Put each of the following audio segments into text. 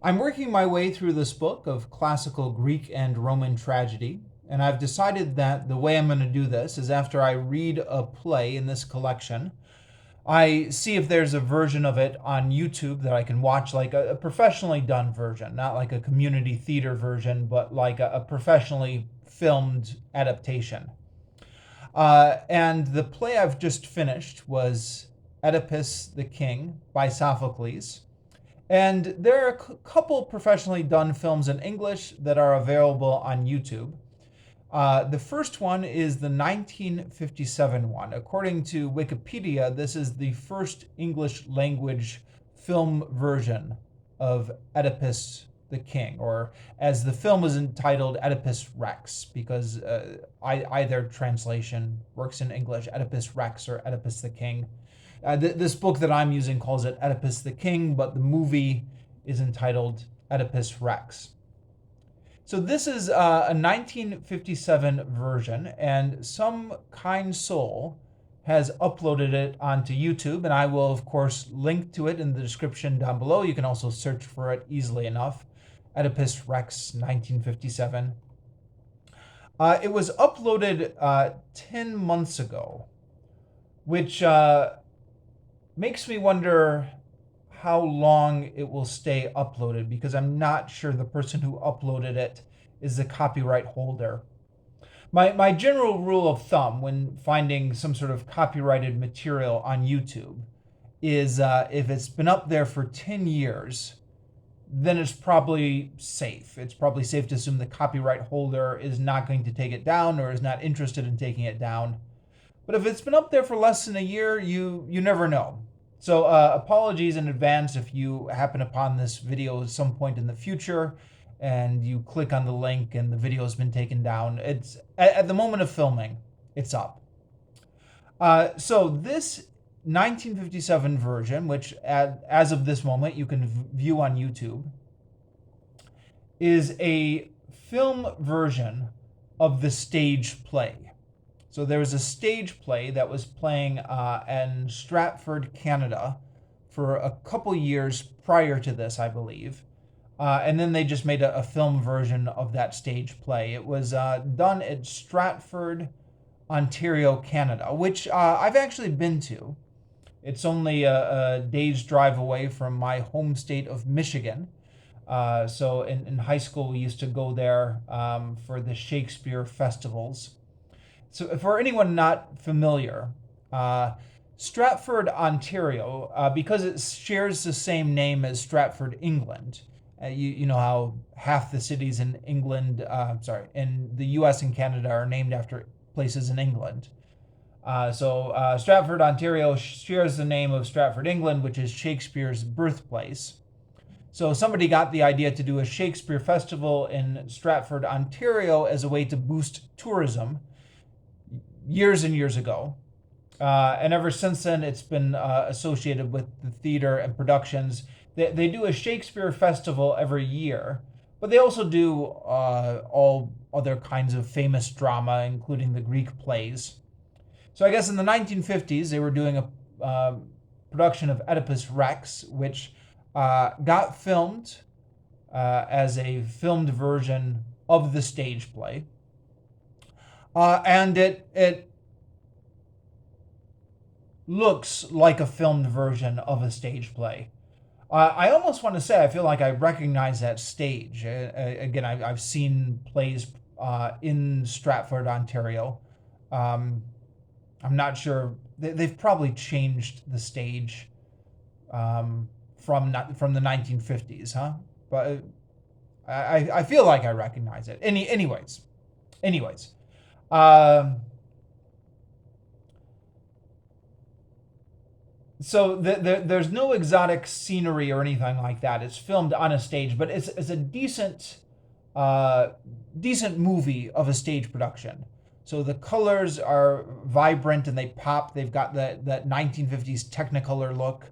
I'm working my way through this book of classical Greek and Roman tragedy, and I've decided that the way I'm going to do this is after I read a play in this collection, I see if there's a version of it on YouTube that I can watch, like a professionally done version, not like a community theater version, but like a professionally filmed adaptation. And the play I've just finished was Oedipus the King by Sophocles. And there are a couple professionally done films in English that are available on YouTube. The first one is the 1957 one. According to Wikipedia, this is the first English language film version of Oedipus the King, or as the film is entitled, Oedipus Rex, because either translation works in English, Oedipus Rex or Oedipus the King. This book that I'm using calls it Oedipus the King, but the movie is entitled Oedipus Rex. So this is a 1957 version, and some kind soul has uploaded it onto YouTube, and I will, of course, link to it in the description down below. You can also search for it easily enough. Oedipus Rex 1957. It was uploaded 10 months ago, which makes me wonder how long it will stay uploaded, because I'm not sure the person who uploaded it is the copyright holder. My general rule of thumb when finding some sort of copyrighted material on YouTube is if it's been up there for 10 years, then it's probably safe. It's probably safe to assume the copyright holder is not going to take it down or is not interested in taking it down. But if it's been up there for less than a year, you never know. So apologies in advance if you happen upon this video at some point in the future and you click on the link and the video has been taken down. It's at the moment of filming, it's up. So this 1957 version, which as of this moment you can view on YouTube, is a film version of the stage play. So there was a stage play that was playing in Stratford, Canada for a couple years prior to this, I believe. And then they just made a film version of that stage play. It was done at Stratford, Ontario, Canada, which I've actually been to. It's only a day's drive away from my home state of Michigan. So in high school, we used to go there for the Shakespeare festivals. So for anyone not familiar, Stratford, Ontario, because it shares the same name as Stratford, England. You know how half the cities in England, in the U.S. and Canada are named after places in England. So Stratford, Ontario shares the name of Stratford, England, which is Shakespeare's birthplace. So somebody got the idea to do a Shakespeare festival in Stratford, Ontario as a way to boost tourism years and years ago. And ever since then, it's been associated with the theater and productions. They do a Shakespeare festival every year, but they also do all other kinds of famous drama, including the Greek plays. So I guess in the 1950s, they were doing a production of Oedipus Rex, which got filmed as a filmed version of the stage play. And it looks like a filmed version of a stage play. I almost want to say I feel like I recognize that stage. Again, I've seen plays in Stratford, Ontario. I'm not sure. They've probably changed the stage from the 1950s, huh? But I feel like I recognize it. Anyways. So there's no exotic scenery or anything like that. It's filmed on a stage, but it's a decent movie of a stage production. So the colors are vibrant and they pop. They've got that 1950s Technicolor look.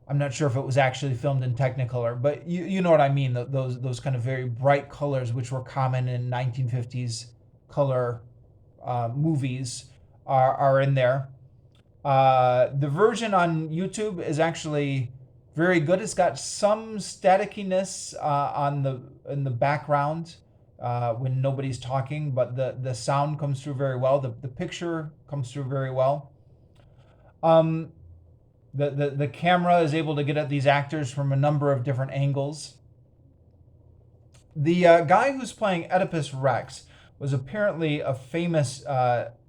I'm not sure if it was actually filmed in Technicolor, but you know what I mean. Those kind of very bright colors, which were common in 1950s color movies, are in there. The version on YouTube is actually very good. It's got some staticiness in the background when nobody's talking, but the sound comes through very well. The picture comes through very well. Um, the camera is able to get at these actors from a number of different angles. The guy who's playing Oedipus Rex was apparently a famous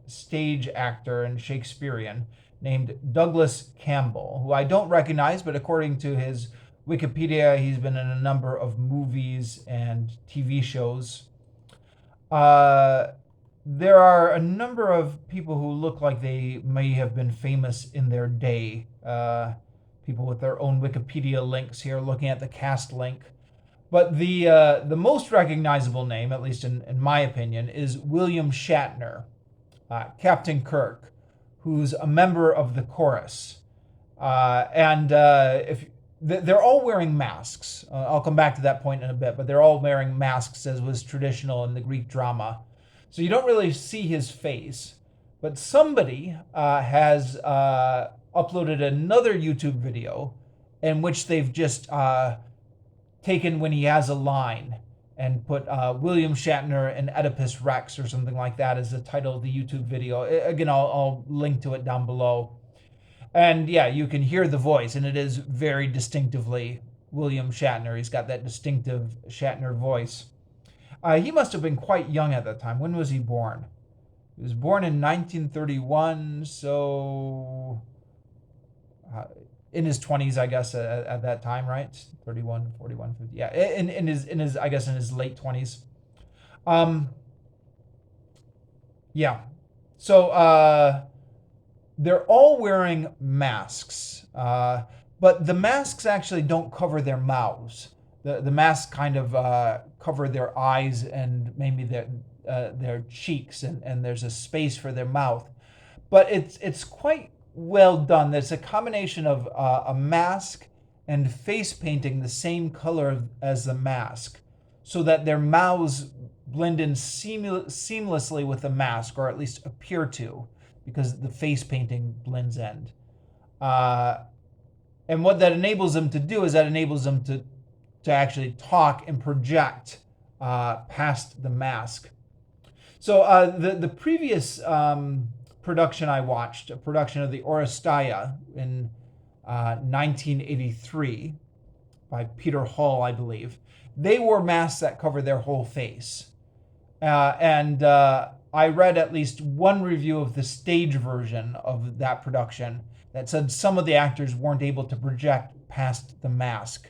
stage actor and Shakespearean named Douglas Campbell, who I don't recognize, but according to his Wikipedia, he's been in a number of movies and TV shows. There are a number of people who look like they may have been famous in their day. People with their own Wikipedia links here, looking at the cast link. But the most recognizable name, at least in my opinion, is William Shatner, Captain Kirk, who's a member of the chorus. If they're all wearing masks. I'll come back to that point in a bit, but they're all wearing masks as was traditional in the Greek drama. So you don't really see his face, but somebody has uploaded another YouTube video in which they've just taken when he has a line and put William Shatner and Oedipus Rex or something like that as the title of the YouTube video. Again, I'll link to it down below. And yeah, you can hear the voice, and it is very distinctively William Shatner. He's got that distinctive Shatner voice. He must have been quite young at that time. When was he born? He was born in 1931, so in his 20s, I guess, at that time, right? 31, 41, 50. Yeah, in his I guess in his late 20s. Yeah. So they're all wearing masks, but the masks actually don't cover their mouths. The masks kind of cover their eyes and maybe their cheeks, and there's a space for their mouth. But it's quite well done. There's a combination of a mask and face painting the same color as the mask, so that their mouths blend in seamlessly with the mask, or at least appear to, because the face painting blends in. And what that enables them to do is that enables them to actually talk and project past the mask. So the previous production I watched, a production of the Oresteia in 1983 by Peter Hall, I believe, they wore masks that cover their whole face. And I read at least one review of the stage version of that production that said some of the actors weren't able to project past the mask.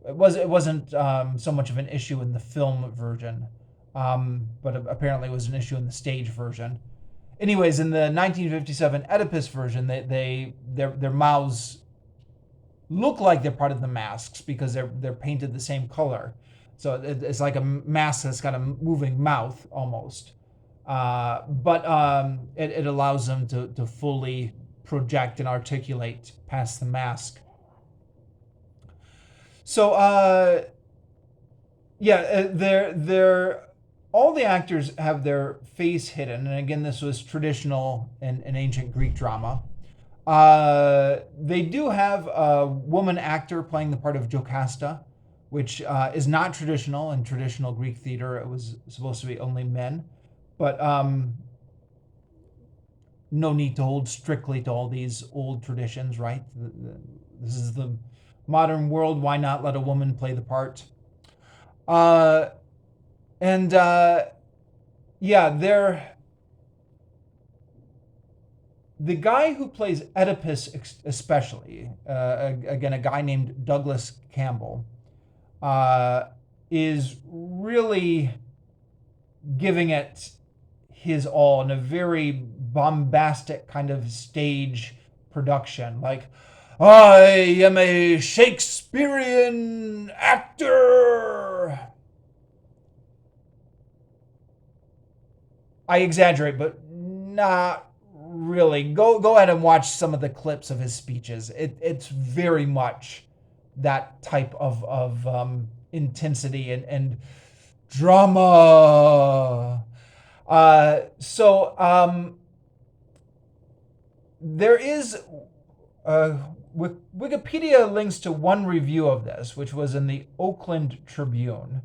It wasn't so much of an issue in the film version, but apparently it was an issue in the stage version. Anyways, in the 1957 Oedipus version, their mouths look like they're part of the masks because they're painted the same color. So it's like a mask that's got a moving mouth almost. But it allows them to fully project and articulate past the mask. So they're all the actors have their face hidden, and again, this was traditional in ancient Greek drama. They do have a woman actor playing the part of Jocasta, which is not traditional in traditional Greek theater. It was supposed to be only men, but no need to hold strictly to all these old traditions, right? This is the modern world. Why not let a woman play the part? The guy who plays Oedipus, especially, again, a guy named Douglas Campbell, is really giving it his all in a very bombastic kind of stage production. Like, I am a Shakespearean actor. I exaggerate, but not really. Go ahead and watch some of the clips of his speeches. It's very much that type of intensity and drama. There is Wikipedia links to one review of this, which was in the Oakland Tribune,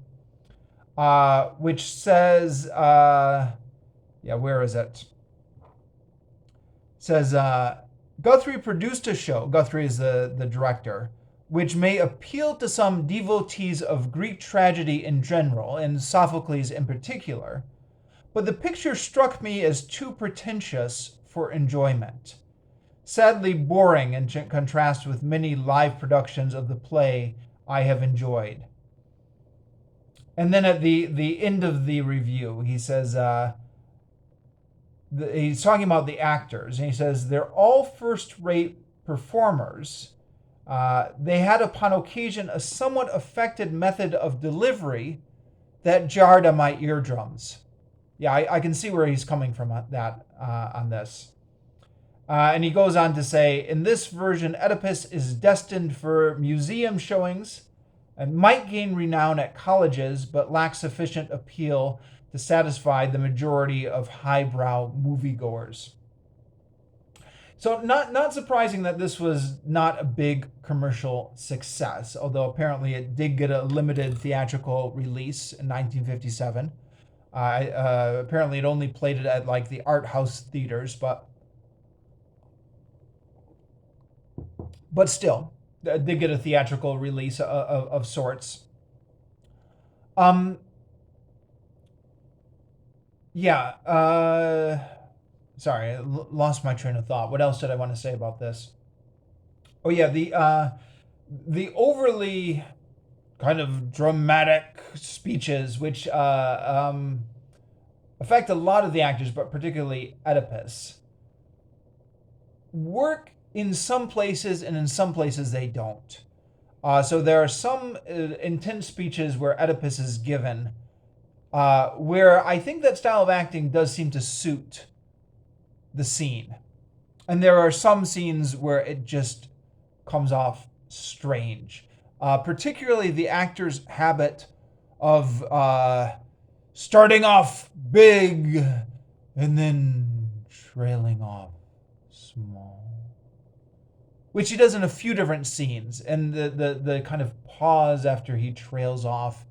which says, where is it? It says, Guthrie produced a show, Guthrie is the director, which may appeal to some devotees of Greek tragedy in general, and Sophocles in particular, but the picture struck me as too pretentious for enjoyment. Sadly boring in contrast with many live productions of the play I have enjoyed. And then at the end of the review, he says, he's talking about the actors, and he says, they're all first-rate performers. They had upon occasion a somewhat affected method of delivery that jarred on my eardrums. Yeah, I can see where he's coming from on this. And he goes on to say, in this version, Oedipus is destined for museum showings and might gain renown at colleges, but lacks sufficient appeal to satisfy the majority of highbrow moviegoers. So not surprising that this was not a big commercial success, although apparently it did get a limited theatrical release in 1957. Apparently it only played it at like the art house theaters, but still, did get a theatrical release of sorts. Sorry, I lost my train of thought. What else did I want to say about this? Oh yeah, the overly kind of dramatic speeches, which affect a lot of the actors, but particularly Oedipus, work in some places, and in some places they don't. So there are some intense speeches where Oedipus is given, where I think that style of acting does seem to suit the scene. And there are some scenes where it just comes off strange. Particularly the actor's habit of starting off big and then trailing off small, which he does in a few different scenes. And the kind of pause after he trails off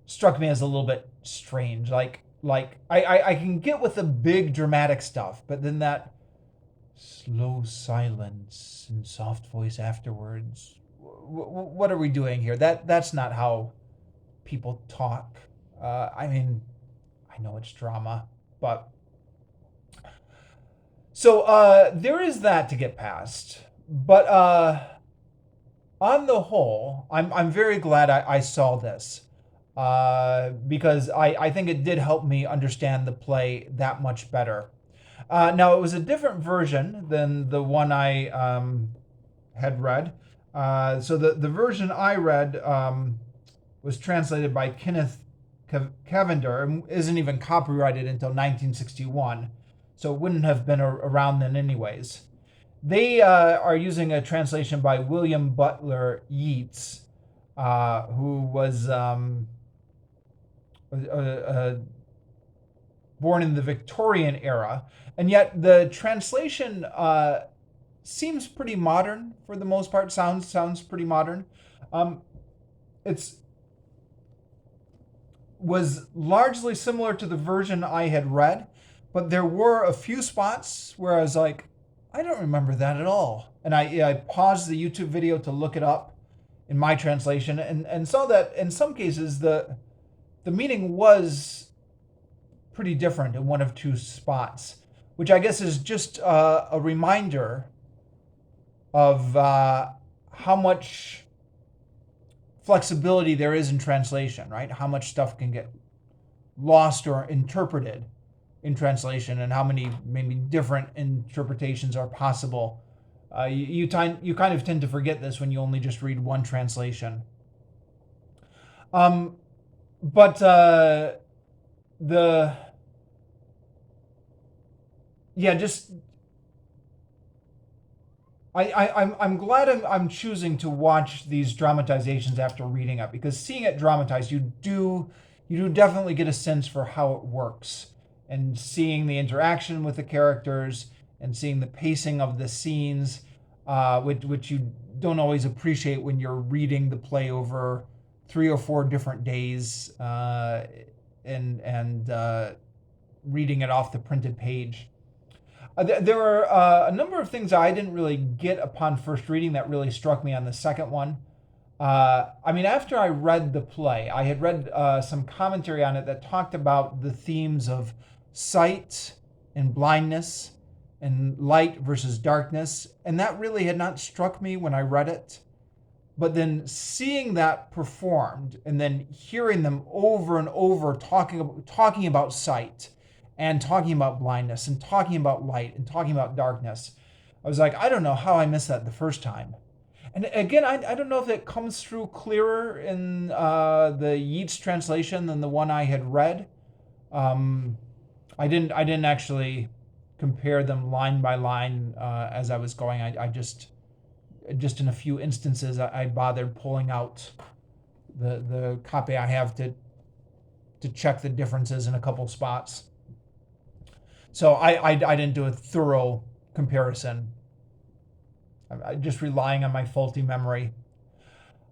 struck me as a little bit strange. Like I can get with the big dramatic stuff, but then that slow silence and soft voice afterwards. What are we doing here? That's not how people talk. I mean, I know it's drama, but so there is that to get past. But on the whole, I'm very glad I saw this. Because I think it did help me understand the play that much better. Now, it was a different version than the one I had read. So the version I read was translated by Kenneth Cavender and isn't even copyrighted until 1961. So it wouldn't have been around then anyways. They are using a translation by William Butler Yeats, who was born in the Victorian era, and yet the translation seems pretty modern for the most part. Sounds pretty modern. Was largely similar to the version I had read, but there were a few spots where I was like, I don't remember that at all, and I paused the YouTube video to look it up in my translation, and saw that in some cases the meaning was pretty different in one of two spots, which I guess is just a reminder of how much flexibility there is in translation, right? How much stuff can get lost or interpreted in translation, and how many maybe different interpretations are possible. You kind of tend to forget this when you only just read one translation. But I'm glad I'm choosing to watch these dramatizations after reading it, because seeing it dramatized, you do definitely get a sense for how it works, and seeing the interaction with the characters and seeing the pacing of the scenes, which you don't always appreciate when you're reading the play over 3 or 4 different days, and reading it off the printed page. There were a number of things I didn't really get upon first reading that really struck me on the second one. I mean, after I read the play, I had read some commentary on it that talked about the themes of sight and blindness and light versus darkness, and that really had not struck me when I read it. But then seeing that performed and then hearing them over and over talking about sight and talking about blindness and talking about light and talking about darkness, I was like, I don't know how I missed that the first time. And again, I don't know if it comes through clearer in the Yeats translation than the one I had read. I didn't actually compare them line by line as I was going. I just in a few instances I bothered pulling out the copy I have to check the differences in a couple spots. So I didn't do a thorough comparison. I'm just relying on my faulty memory.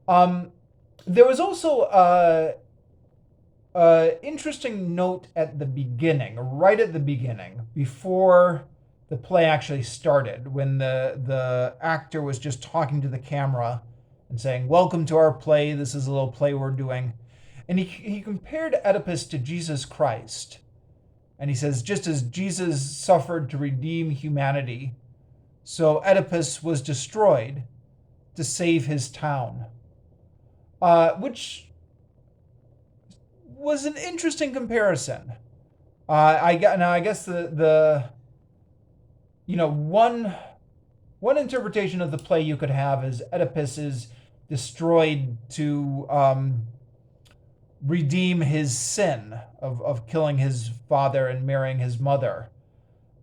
There was also a interesting note at the beginning, right at the beginning, before the play actually started, when the actor was just talking to the camera and saying, "Welcome to our play. This is a little play we're doing." And he compared Oedipus to Jesus Christ. And he says, just as Jesus suffered to redeem humanity, so Oedipus was destroyed to save his town. Which was an interesting comparison. I guess the one interpretation of the play you could have is Oedipus is destroyed to redeem his sin of killing his father and marrying his mother.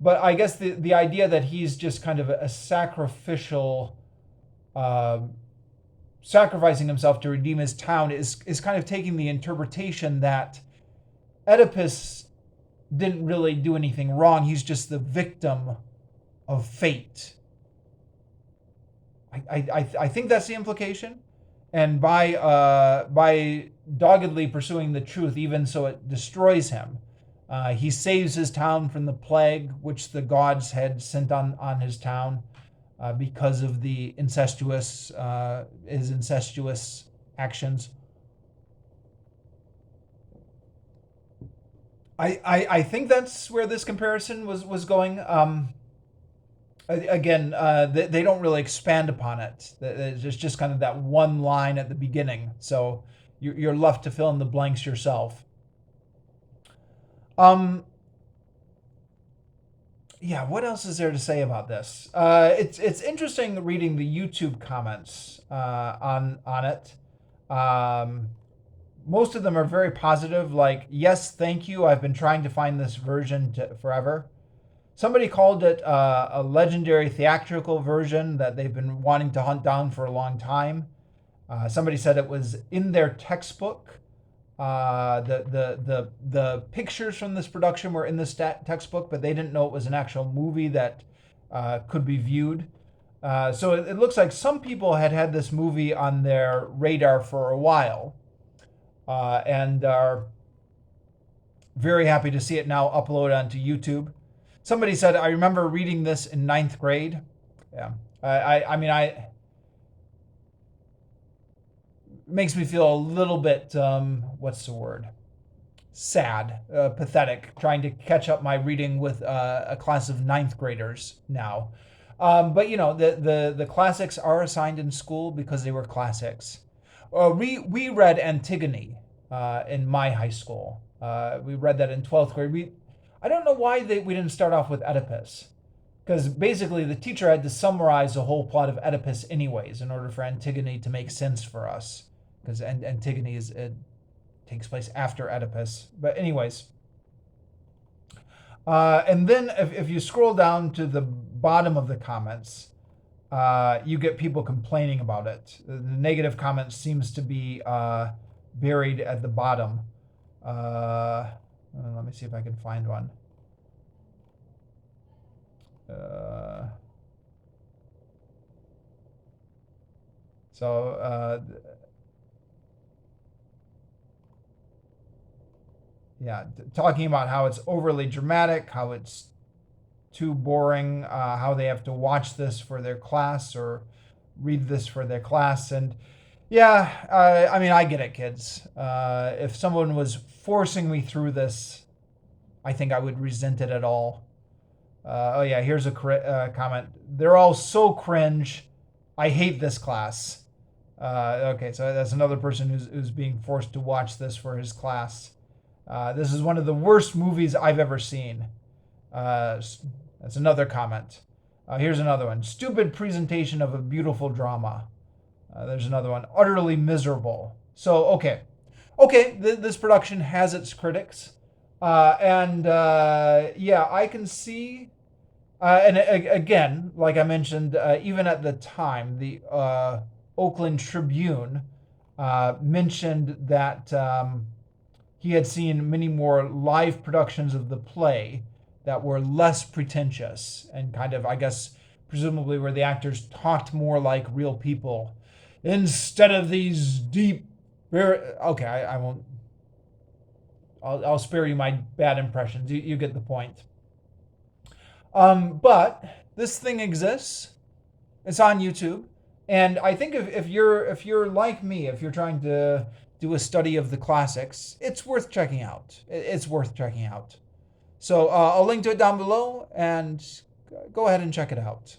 But I guess the idea that he's just kind of a sacrificial, sacrificing himself to redeem his town is kind of taking the interpretation that Oedipus didn't really do anything wrong. He's just the victim of fate. I think that's the implication. And by doggedly pursuing the truth, even so it destroys him, he saves his town from the plague which the gods had sent on his town because of his incestuous actions. I think that's where this comparison was going. Again, they don't really expand upon it. There's just kind of that one line at the beginning, so you're left to fill in the blanks yourself. Yeah, what else is there to say about this? It's interesting reading the YouTube comments on it. Most of them are very positive, like, yes, thank you. I've been trying to find this version forever. Somebody called it a legendary theatrical version that they've been wanting to hunt down for a long time. Somebody said it was in their textbook. The pictures from this production were in this textbook, but they didn't know it was an actual movie that could be viewed. So it looks like some people had this movie on their radar for a while, and are very happy to see it now uploaded onto YouTube. Somebody said, I remember reading this in 9th grade. Yeah. I mean, it makes me feel a little bit, what's the word? Sad, pathetic, trying to catch up my reading with a class of 9th graders now. But, the classics are assigned in school because they were classics. We read Antigone in my high school. We read that in 12th grade. I don't know why we didn't start off with Oedipus, because basically the teacher had to summarize the whole plot of Oedipus anyways in order for Antigone to make sense for us, because Antigone takes place after Oedipus. But anyways, and then if you scroll down to the bottom of the comments, you get people complaining about it. The negative comment seems to be buried at the bottom. Let me see if I can find one. So, yeah, talking about how it's overly dramatic, how it's too boring, how they have to watch this for their class or read this for their class. And yeah, I mean, I get it, kids. If someone was forcing me through this, I think I would resent it at all. Oh, yeah, here's a comment. They're all so cringe. I hate this class. Okay, so that's another person who's being forced to watch this for his class. This is one of the worst movies I've ever seen. That's another comment. Here's another one. Stupid presentation of a beautiful drama. There's another one. Utterly miserable. So, okay, this production has its critics. And yeah, I can see. And again, like I mentioned, even at the time, the Oakland Tribune mentioned that he had seen many more live productions of the play that were less pretentious and kind of, I guess, presumably where the actors talked more like real people instead of these deep. Okay, I won't. I'll spare you my bad impressions. You get the point. But this thing exists. It's on YouTube, and I think if you're like me, if you're trying to do a study of the classics, it's worth checking out. It's worth checking out. So I'll link to it down below, and go ahead and check it out.